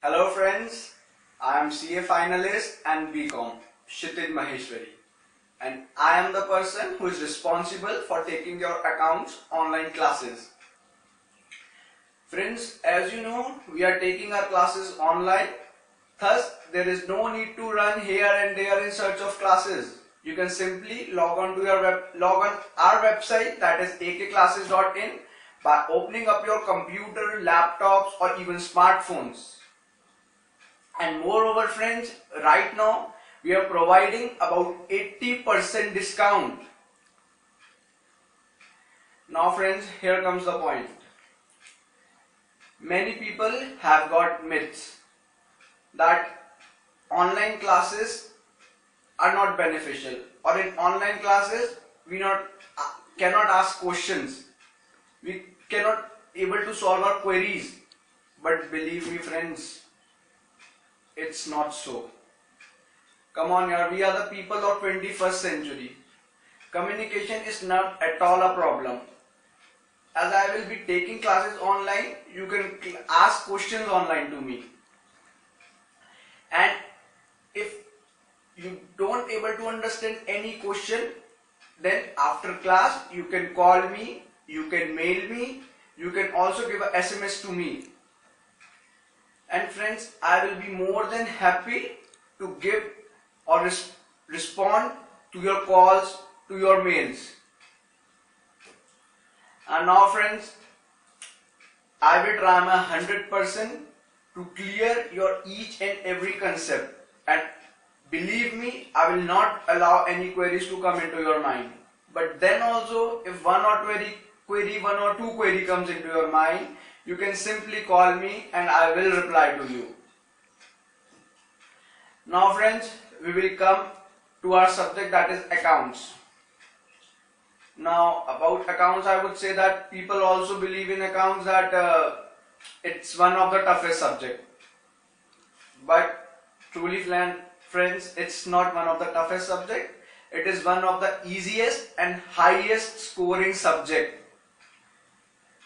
Hello friends, I am CA finalist and BCom Kshitij Maheshwari, and I am the person who is responsible for taking your accounts online classes. Friends, as you know, we are taking our classes online, thus there is no need to run here and there in search of classes. You can simply log on our website, that is akclasses.in, by opening up your computer, laptops or even smartphones. And moreover friends, right now we are providing about 80% discount. Now friends, here comes the point. Many people have got myths that online classes are not beneficial, or in online classes we cannot ask questions, we cannot able to solve our queries. But believe me friends, it's not so. Come on yaar, we are the people of 21st century. Communication is not at all a problem. As I will be taking classes online, you can ask questions online to me. And if you don't able to understand any question, then after class you can call me, you can mail me, you can also give a SMS to me. And friends, I will be more than happy to give or respond to your calls, to your mails. And now friends, I will try my 100% to clear your each and every concept. And believe me, I will not allow any queries to come into your mind. But then also, if one or two query comes into your mind, you can simply call me and I will reply to you. Now friends, we will come to our subject, that is accounts. Now about accounts, I would say that people also believe in accounts that it's one of the toughest subject. But truly friends, it's not one of the toughest subject. It is one of the easiest and highest scoring subject.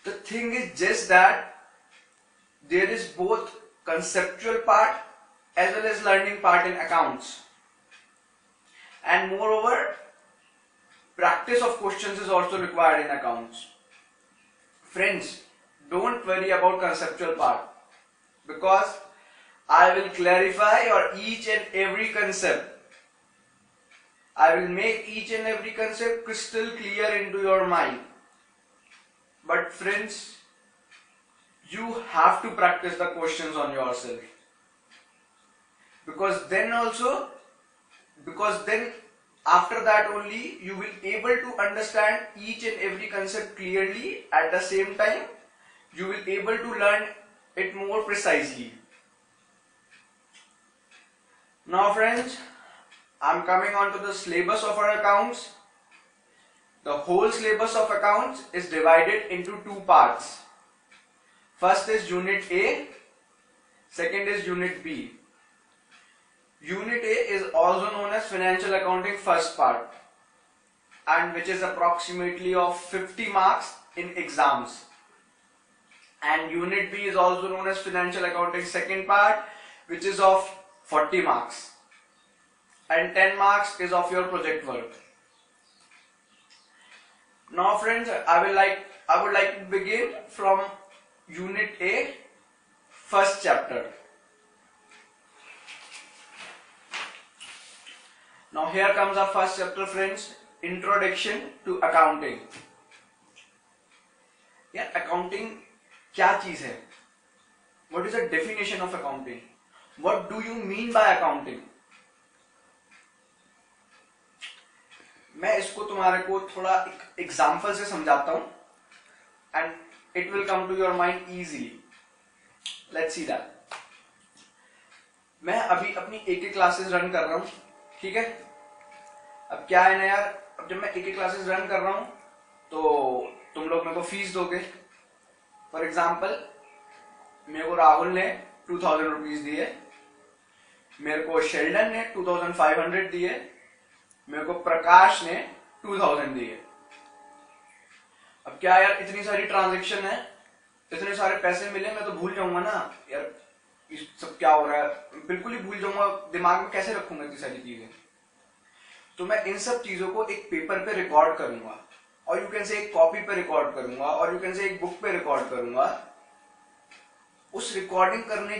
The thing is just that there is both conceptual part as well as learning part in accounts. And moreover, practice of questions is also required in accounts. Friends, don't worry about conceptual part, because I will clarify your each and every concept. I will make each and every concept crystal clear into your mind. But friends, you have to practice the questions on yourself, because then after that only you will able to understand each and every concept clearly. At the same time, you will able to learn it more precisely. Now friends, I am coming on to the syllabus of our accounts. The whole syllabus of accounts is divided into two parts. First is Unit A, second is Unit B. Unit A is also known as Financial Accounting first part, and which is approximately of 50 marks in exams. And Unit B is also known as Financial Accounting second part, which is of 40 marks. And 10 marks is of your project work. Now friends, I would like to begin from Unit A, first chapter. Now here comes our first chapter friends, Introduction to Accounting. Yeah, accounting क्या चीज है? What is the definition of accounting? What do you mean by accounting? मैं इसको तुम्हारे को थोड़ा example से समझाता हूं, and it will come to your mind easily. Let's see that. मैं अभी अपनी एक क्लासेस रन कर रहा हूं, ठीक है? अब क्या है ना यार, अब जब मैं एक क्लासेस रन कर रहा हूं तो तुम लोग मेरे को फीस दोगे. फॉर एग्जाम्पल, मेरे को राहुल ने 2000 रुपीज दिए, मेरे को शेल्डन ने 2500 दिए, मेरे को प्रकाश ने 2000 दिए. अब क्या यार, इतनी सारी ट्रांजैक्शन है, इतने सारे पैसे मिले, मैं तो भूल जाऊंगा ना यार, ये सब क्या हो रहा है, बिल्कुल ही भूल जाऊंगा, दिमाग में कैसे रखूंगा इतनी सारी चीजें। तो मैं इन सब चीजों को एक पेपर पे रिकॉर्ड करूंगा, और यू कैन से एक कॉपी पे रिकॉर्ड करूंगा, और यू कैन से एक बुक पे रिकॉर्ड करूंगा। उस रिकॉर्डिंग करने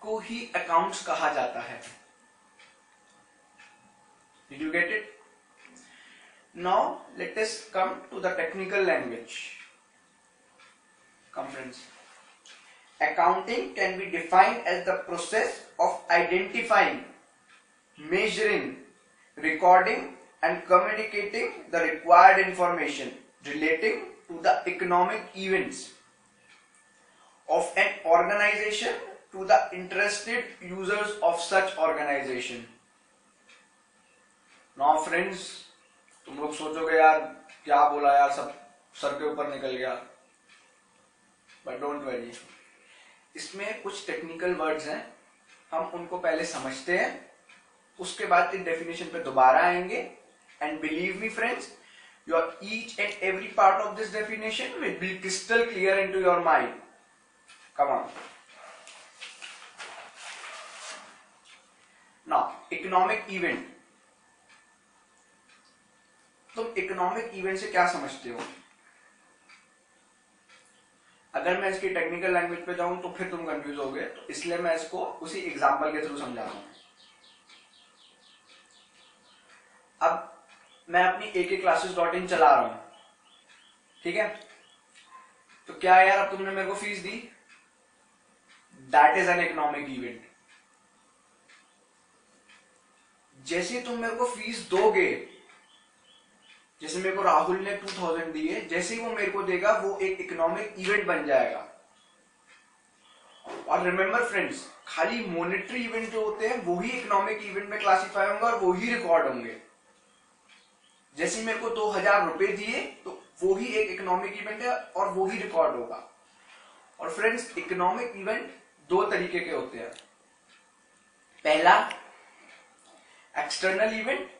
को ही अकाउंट्स कहा जाता है। Did you get it? Now let us come to the technical language. Come friends. Accounting can be defined as the process of identifying, measuring, recording and communicating the required information relating to the economic events of an organization to the interested users of such organization. Now friends, तुम लोग सोचोगे यार क्या बोला यार, सब sir के ऊपर निकल गया, बट डोंट वरी, इसमें कुछ टेक्निकल वर्ड्स हैं, हम उनको पहले समझते हैं, उसके बाद इस डेफिनेशन पे दोबारा आएंगे। And believe me friends, your each and every part of this definition will be crystal clear into your mind. Come on. Now economic event, तुम इकोनॉमिक इवेंट से क्या समझते हो? अगर मैं इसकी टेक्निकल लैंग्वेज पे जाऊं तो फिर तुम कंफ्यूज होगे, तो इसलिए मैं इसको उसी एग्जांपल के थ्रू समझाता हूं। अब मैं अपनी akclasses.in चला रहा हूं, ठीक है? तो क्या यार अब तुमने मेरे को fees the, that is an economic event. जैसे तुम मेरे को फीस दोगे, जैसे मेरे को राहुल ने 2000 दिए, जैसे ही वो मेरे को देगा वो एक इकोनॉमिक इवेंट बन जाएगा। और रिमेंबर फ्रेंड्स, खाली मॉनेटरी इवेंट जो होते हैं वो ही इकोनॉमिक इवेंट में क्लासिफाई होंगे और वो ही रिकॉर्ड होंगे। जैसे मेरे को 2000 रुपए दिए तो वो ही एक इकोनॉमिक इवेंट है और वो ही रिकॉर्ड होगा। और फ्रेंड्स, इकोनॉमिक इवेंट दो तरीके के होते हैं। पहला एक्सटर्नल इवेंट,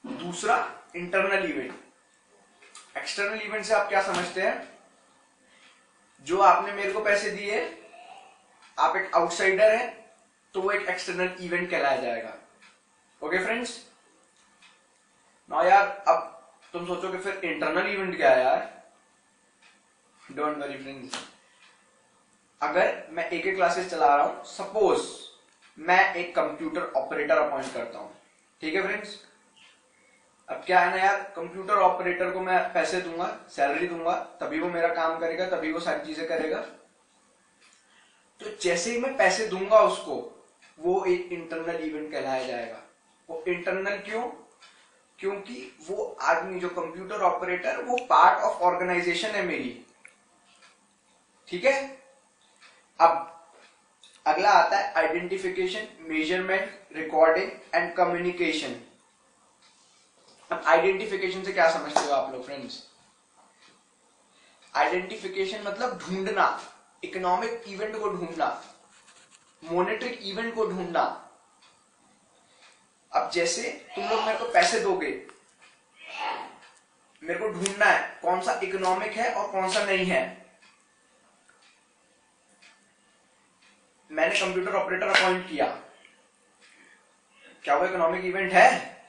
दूसरा इंटरनल इवेंट। एक्सटर्नल इवेंट से आप क्या समझते हैं? जो आपने मेरे को पैसे दिए, आप एक आउटसाइडर हैं, तो वो एक एक्सटर्नल इवेंट कहलाया जाएगा। Okay friends? ना यार, अब तुम सोचोगे फिर इंटरनल इवेंट क्या है यार? डोंट वरी फ्रेंड्स, अगर मैं एक क्लासेस चला रहा हूं, सपोज मैं एक कंप्यूटर ऑपरेटर अपॉइंट करता हूं, ठीक है फ्रेंड्स? अब क्या है ना यार, कंप्यूटर ऑपरेटर को मैं पैसे दूंगा, सैलरी दूंगा, तभी वो मेरा काम करेगा, तभी वो सारी चीजें करेगा। तो जैसे ही मैं पैसे दूंगा उसको, वो एक इंटरनल इवेंट कहलाया जाएगा। वो इंटरनल क्यों? क्योंकि वो आदमी जो कंप्यूटर ऑपरेटर, वो पार्ट ऑफ ऑर्गेनाइजेशन है मेरी, ठीक है? अब अगला आता है identification, measurement, recording and communication. अब आइडेंटिफिकेशन से क्या समझते हो आप लोग फ्रेंड्स? आइडेंटिफिकेशन मतलब ढूंढना, इकोनॉमिक इवेंट को ढूंढना, मॉनेटरी इवेंट को ढूंढना। अब जैसे तुम लोग मेरे को पैसे दोगे, मेरे को ढूंढना है कौन सा इकोनॉमिक है और कौन सा नहीं है। मैंने कंप्यूटर ऑपरेटर अपॉइंट किया, क्या वो इकोनॉमिक इवेंट है?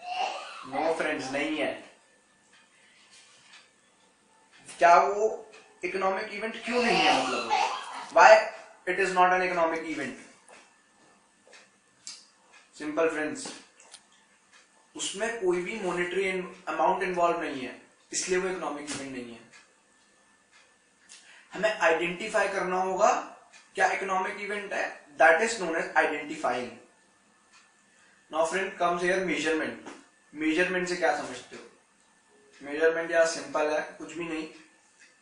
नो फ्रेंड्स, नहीं है। क्या वो इकोनॉमिक इवेंट क्यों नहीं है? मतलब why it is not an economic event? Simple friends, उसमें कोई भी मॉनेटरी अमाउंट इन्वॉल्व नहीं है, इसलिए वो इकोनॉमिक इवेंट नहीं है। हमें आइडेंटिफाई करना होगा क्या इकोनॉमिक इवेंट है, that is known as identifying. Now friend comes here measurement. Measurement से क्या समझते हो? मेजरमेंट यार सिंपल है, कुछ भी नहीं।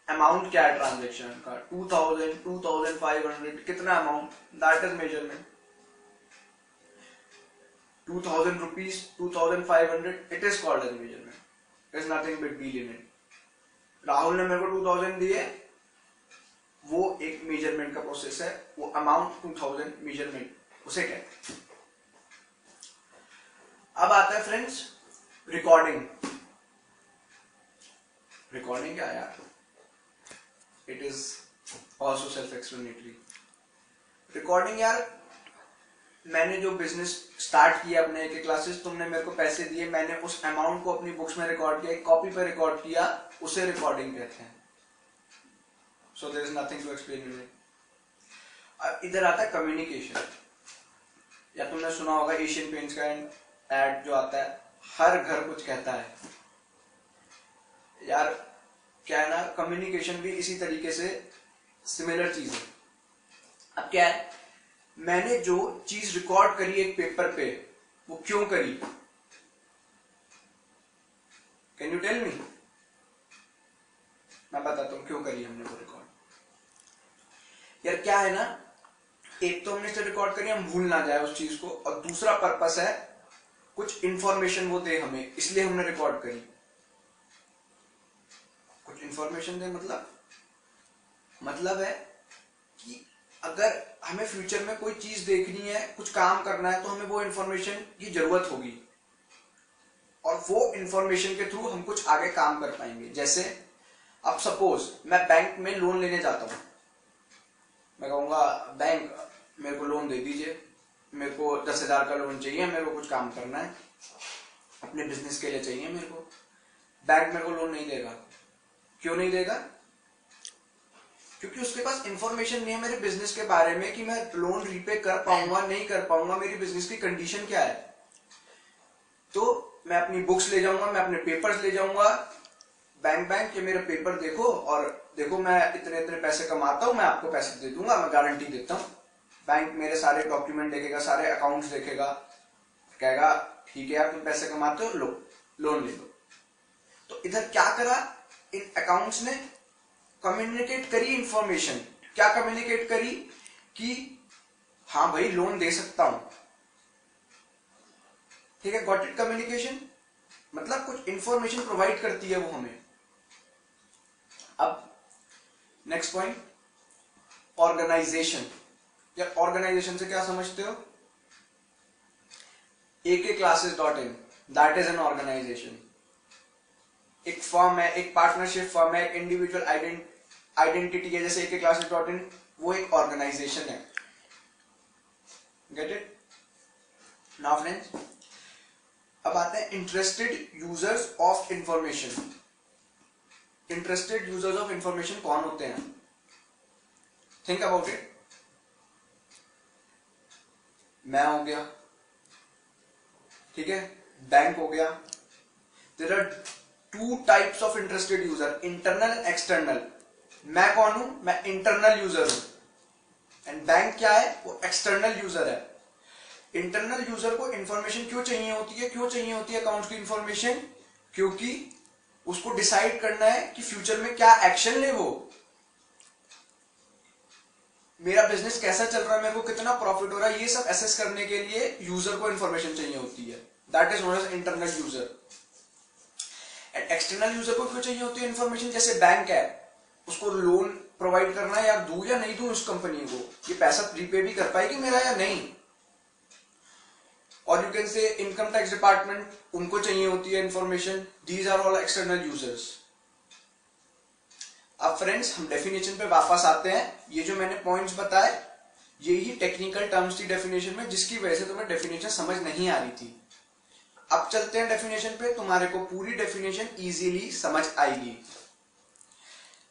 अमाउंट क्या है ट्रांजेक्शन का? 2000, 2500, कितना amount, that is measurement. 2000 rupees, 2500, it is called as measurement. There is nothing but deal in it. Rahul ने मेरे को 2000 दिए, वो एक मेजरमेंट का प्रोसेस है, वो अमाउंट 2000 मेजरमेंट उसे कहते हैं। अब आता है फ्रेंड्स रिकॉर्डिंग। रिकॉर्डिंग क्या है यार? It is also self explanatory. Recording यार मैंने जो बिजनेस स्टार्ट किया अपने एक क्लासेस, तुमने मेरे को पैसे दिए, मैंने उस अमाउंट को अपनी बुक्स में रिकॉर्ड किया, एक कॉपी पर रिकॉर्ड किया, उसे रिकॉर्डिंग कहते हैं. So there is nothing to explain in it. अब इधर आता है कम्युनिकेशन. या तुमने सुना होगा एशियन पेंट्स का एड जो आता है, हर घर कुछ कहता है. यार क्या है ना, कम्युनिकेशन भी इसी तरीके से सिमिलर चीज है. अब क्या है, मैंने जो चीज रिकॉर्ड करी एक पेपर पे, वो क्यों करी? Can you tell me? मैं बताता हूं क्यों करी हमने वो रिकॉर्ड. यार क्या है ना, एक तो हमने इसे रिकॉर्ड करी हम भूल ना जाए उस चीज को, और दूसरा पर्पस है कुछ इंफॉर्मेशन वो दे हमें, इसलिए हमने रिकॉर्ड करी. कुछ इंफॉर्मेशन दे मतलब है कि अगर हमें फ्यूचर में कोई चीज देखनी है, कुछ काम करना है, तो हमें वो इंफॉर्मेशन की जरूरत होगी, और वो इंफॉर्मेशन के थ्रू हम कुछ आगे काम कर पाएंगे. जैसे अब सपोज मैं बैंक में लोन लेने जाता हूं, मैं कहूंगा बैंक मेरे को लोन दे दीजिए, मेरे को 10,000 का लोन चाहिए, मेरे को कुछ काम करना है, अपने बिजनेस के लिए चाहिए मेरे को. बैंक मेरे को लोन नहीं देगा. क्यों नहीं देगा? क्योंकि उसके पास इंफॉर्मेशन नहीं है मेरे बिजनेस के बारे में कि मैं लोन रीपे कर पाऊंगा नहीं कर पाऊंगा, मेरी बिजनेस की कंडीशन क्या है. तो मैं अपनी बुक्स ले जाऊंगा, मैं अपने पेपर्स ले जाऊंगा, बैंक ये मेरे पेपर देखो, और देखो मैं इतने इतने पैसे कमाता हूं, मैं आपको पैसे दे दूंगा, मैं गारंटी देता हूं. बैंक मेरे सारे डॉक्यूमेंट देखेगा, सारे अकाउंट्स देखेगा, कहेगा ठीक है यार तुम पैसे कमाते हो, लो लोन ले लो. तो इधर क्या करा इन अकाउंट्स ने? कम्युनिकेट करी इंफॉर्मेशन. क्या कम्युनिकेट करी? कि हाँ भाई लोन दे सकता हूं. ठीक है, गॉट इट? कम्युनिकेशन मतलब कुछ इंफॉर्मेशन प्रोवाइड करती है वो हमें. अब नेक्स्ट पॉइंट, ऑर्गेनाइजेशन. या ऑर्गेनाइजेशन से क्या समझते हो? akclasses.in, that is an organization. एक फर्म है, एक पार्टनरशिप फर्म है, एक इंडिविजुअल आइडेंटिटी है, जैसे akclasses.in, वो एक ऑर्गेनाइजेशन है. Get it? नाउ फ्रेंड्स, अब आते हैं interested users of information. Interested users of information कौन होते हैं? Think about it. मैं हो गया, ठीक है, बैंक हो गया. There are two types of interested user, internal and external. मैं कौन हूं? मैं इंटरनल यूजर हूं. एंड बैंक क्या है? वो एक्सटर्नल यूजर है. इंटरनल यूजर को इंफॉर्मेशन क्यों चाहिए होती है? क्यों चाहिए होती है अकाउंट की इंफॉर्मेशन? क्योंकि उसको डिसाइड करना है कि फ्यूचर में क्या एक्शन ले वो. मेरा बिजनेस कैसा चल रहा है, मेरे को कितना प्रॉफिट हो रहा है, ये सब एसेस करने के लिए यूजर को इंफॉर्मेशन चाहिए होती है. That is known as internal user. And external user को क्यों चाहिए होती है इंफॉर्मेशन? जैसे बैंक है, उसको लोन प्रोवाइड करना है, यार दूं या नहीं दूं उस कंपनी को, ये पैसा रीपे भी कर पाएगी मेरा या नहीं. और you can say income tax department, उनको चाहिए होती है information. These are all external users. अब फ्रेंड्स हम डेफिनेशन पे वापस आते हैं. ये जो मैंने पॉइंट्स बताए, ये ही टेक्निकल टर्म्स थी डेफिनेशन में, जिसकी वजह से तुम्हें डेफिनेशन समझ नहीं आ रही थी. अब चलते हैं डेफिनेशन पे, तुम्हारे को पूरी डेफिनेशन इजीली समझ आएगी.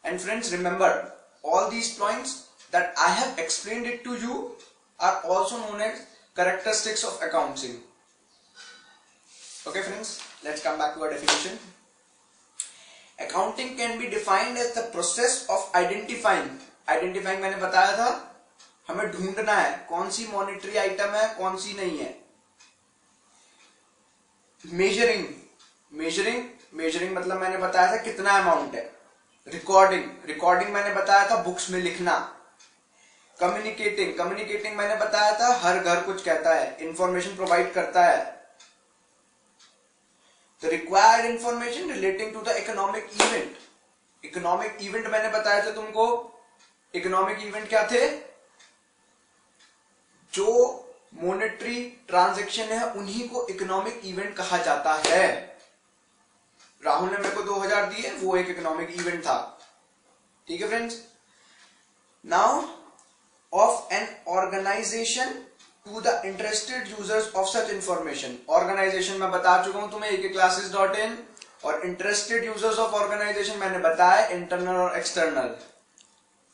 And friends remember, all these points that I have explained it to you are also known as characteristics of accounting. Okay friends, let's come back to our definition. Accounting can be defined as the process of identifying मैंने बताया था, हमें ढूंढना है कौन सी monetary item है, कौन सी नहीं है. मेजरिंग मतलब मैंने बताया था कितना अमाउंट है. रिकॉर्डिंग मैंने बताया था बुक्स में लिखना. कम्युनिकेटिंग मैंने बताया था हर घर कुछ कहता है, इंफॉर्मेशन प्रोवाइड करता है. The required information relating to the economic event मैंने बताया था तुमको. इकोनॉमिक इवेंट क्या थे? जो मॉनेटरी ट्रांजैक्शन है उन्हीं को इकोनॉमिक इवेंट कहा जाता है. राहुल ने मेरे को 2000 दिए, वो एक इकोनॉमिक इवेंट था. ठीक है friends. Now of an organization to the interested users of such information. Organization मैं बता चुका हूं तुम्हें akclasses.in, और interested users of organization मैंने बताया internal और external.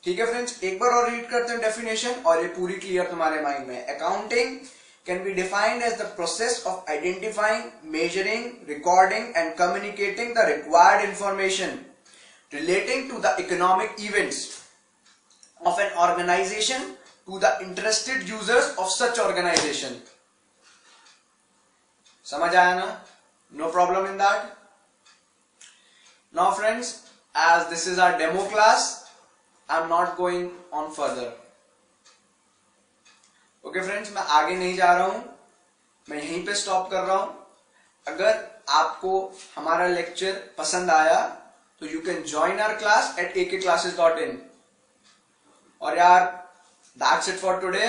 ठीक है फ्रेंड्स, एक बार और रीड करते हैं डेफिनेशन और ये पूरी क्लियर तुम्हारे माइंड में. Accounting can be defined as the process of identifying, measuring, recording and communicating the required information relating to the economic events of an organization to the interested users of such organization. समझ आया ना? No problem in that. Now friends, as this is our demo class, I am not going on further. Okay friends, मैं आगे नहीं जा रहा हूं, मैं यहीं पे स्टॉप कर रहा हूं. अगर आपको हमारा लेक्चर पसंद आया तो you can join our class at akclasses.in. और यार, दैट्स इट फॉर टुडे.